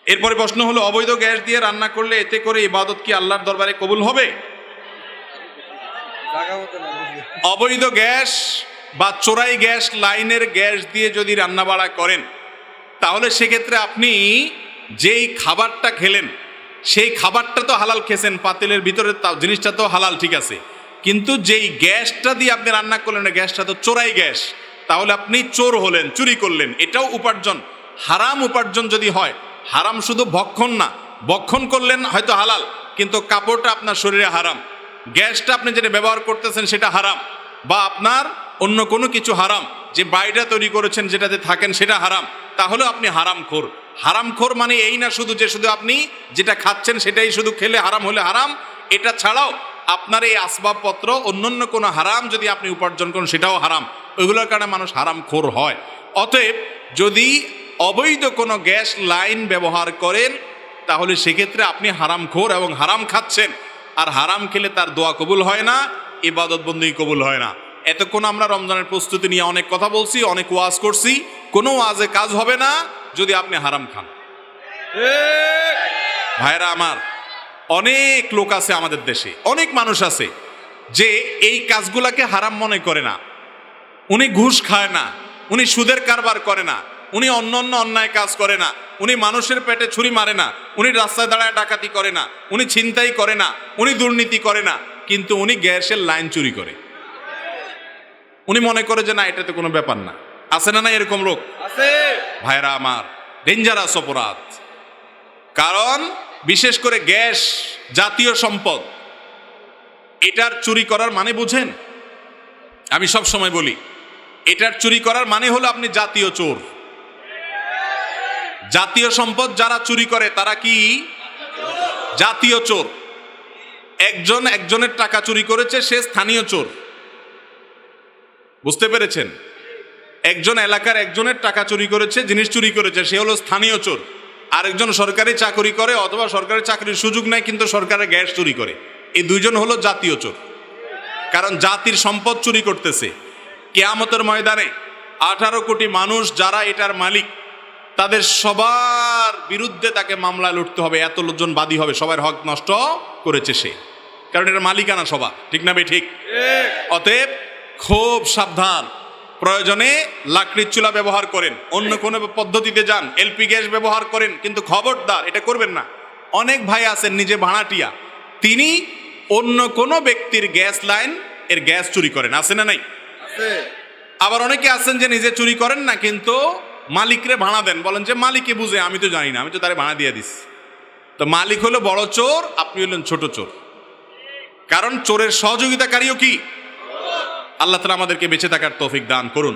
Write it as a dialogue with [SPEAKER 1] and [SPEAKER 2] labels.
[SPEAKER 1] এরপরে প্রশ্ন হলো, অবৈধ গ্যাস দিয়ে রান্না করলে এতে করে ইবাদত কি আল্লাহর দরবারে কবুল হবে? অবৈধ গ্যাস বা চোরাই গ্যাস লাইনের গ্যাস দিয়ে যদি রান্না বাড়া করেন, তাহলে সেক্ষেত্রে আপনি যেই খাবারটা খেলেন সেই খাবারটা তো হালাল খেয়েছেন, পাতিলের ভিতরে জিনিসটা তো হালাল, ঠিক আছে, কিন্তু যেই গ্যাসটা দিয়ে আপনি রান্না করলেন গ্যাসটা তো চোরাই গ্যাস, তাহলে আপনি চোর হলেন, চুরি করলেন। এটাও উপার্জন, হারাম উপার্জন যদি হয়। হারাম শুধু ভক্ষণ না, ভক্ষণ করলেন হয়তো হালাল, কিন্তু কাপড়টা আপনার শরীরে হারাম, গ্যাসটা আপনি যেটা ব্যবহার করতেছেন সেটা হারাম, বা আপনার অন্য কোনো কিছু হারাম, যে বাড়িটা তৈরি করেছেন যেটাতে থাকেন সেটা হারাম, তাহলে আপনি হারামখোর। হারামখোর মানে এই না শুধু যে শুধু আপনি যেটা খাচ্ছেন সেটাই শুধু খেলে হারাম হলে হারাম, এটা ছাড়াও আপনার এই আসবাবপত্র অন্যান্য কোনো হারাম যদি আপনি উপার্জন করেন সেটাও হারাম। ওইগুলোর কারণে মানুষ হারামখোর হয়। অতএব যদি অবৈধ কোনো গ্যাস লাইন ব্যবহার করেন তাহলে সেক্ষেত্রে আপনি হারামখোর এবং হারাম খাচ্ছেন, আর হারাম খেলে তার দোয়া কবুল হয় না, ইবাদত বন্দেগী কবুল হয় না। এতক্ষণ আমরা রমজানের প্রস্তুতি নিয়ে অনেক কথা বলছি, অনেক ওয়াজ করছি, কোনো ওয়াজে কাজ হবে না যদি আপনি হারাম খান। ভাইরা আমার, অনেক লোক আছে আমাদের দেশে, অনেক মানুষ আছে যে এই কাজগুলাকে হারাম মনে করে না। উনি ঘুষ খায় না, উনি সুদের কারবার করে না, উনি অন্য অন্যায় কাজ করে না, উনি মানুষের পেটে ছুরি মারে না, উনি রাস্তায় দাঁড়ায় ডাকাতি করে না, উনি ছিনতাই করে না, উনি দুর্নীতি করে না, কিন্তু উনি গ্যাসের লাইন চুরি করে। উনি মনে করে যে না, এটাতে কোনো ব্যাপার না। আছে না না এরকম লোক? আছে। ভাইরা আমার, ডেঞ্জারাস অপরাধ। কারণ বিশেষ করে গ্যাস জাতীয় সম্পদ, এটার চুরি করার মানে বুঝেন? আমি সব সময় বলি, এটার চুরি করার মানে হলো আপনি জাতীয় চোর। জাতীয় সম্পদ যারা চুরি করে তারা কি জাতীয় চোর। একজন একজনের টাকা চুরি করেছে, সে স্থানীয় চোর। বুঝতে পেরেছেন? একজন এলাকার একজনের টাকা চুরি করেছে, জিনিস চুরি করেছে, সে হলো স্থানীয় চোর। আরেকজন সরকারি চাকরি করে অথবা সরকারি চাকরির সুযোগ নেয় কিন্তু সরকারের গ্যাস চুরি করে, এই দুইজন হলো জাতীয় চোর। কারণ জাতির সম্পদ চুরি করতেছে। কিয়ামতের ময়দানে 18 কোটি মানুষ যারা এটার মালিক, তাদের সবার বিরুদ্ধে তাকে মামলায় লড়তে হবে। এত লোকজন বাদী হবে, সবার হক নষ্ট করেছে সে, কারণ এটার মালিকানা সবার, ঠিক না বে ঠিক? অতএব খুব সাবধান। প্রয়োজনে লাকড়ির চুলা ব্যবহার করেন, অন্য কোনো পদ্ধতিতে যান, এলপি গ্যাস ব্যবহার করেন, কিন্তু খবরদার এটা করবেন না। অনেক ভাই আছেন নিজে ভাড়াটিয়া, তিনি অন্য কোনো ব্যক্তির গ্যাস লাইন এর গ্যাস চুরি করেন, আছে না নাই? আবার অনেকে আছেন যে নিজে চুরি করেন না, কিন্তু মালিকরে ভাড়া দেন, বলেন যে মালিককে বুঝে, আমি তো জানি না, আমি তো তারে ভাড়া দিয়ে দিস। তো মালিক হলো বড় চোর, আপনি হলেন ছোট চোর। কারণ চোরের সহযোগিতাকারীও কি? আল্লাহ তাআলা আমাদেরকে বেঁচে থাকার তৌফিক দান করুন।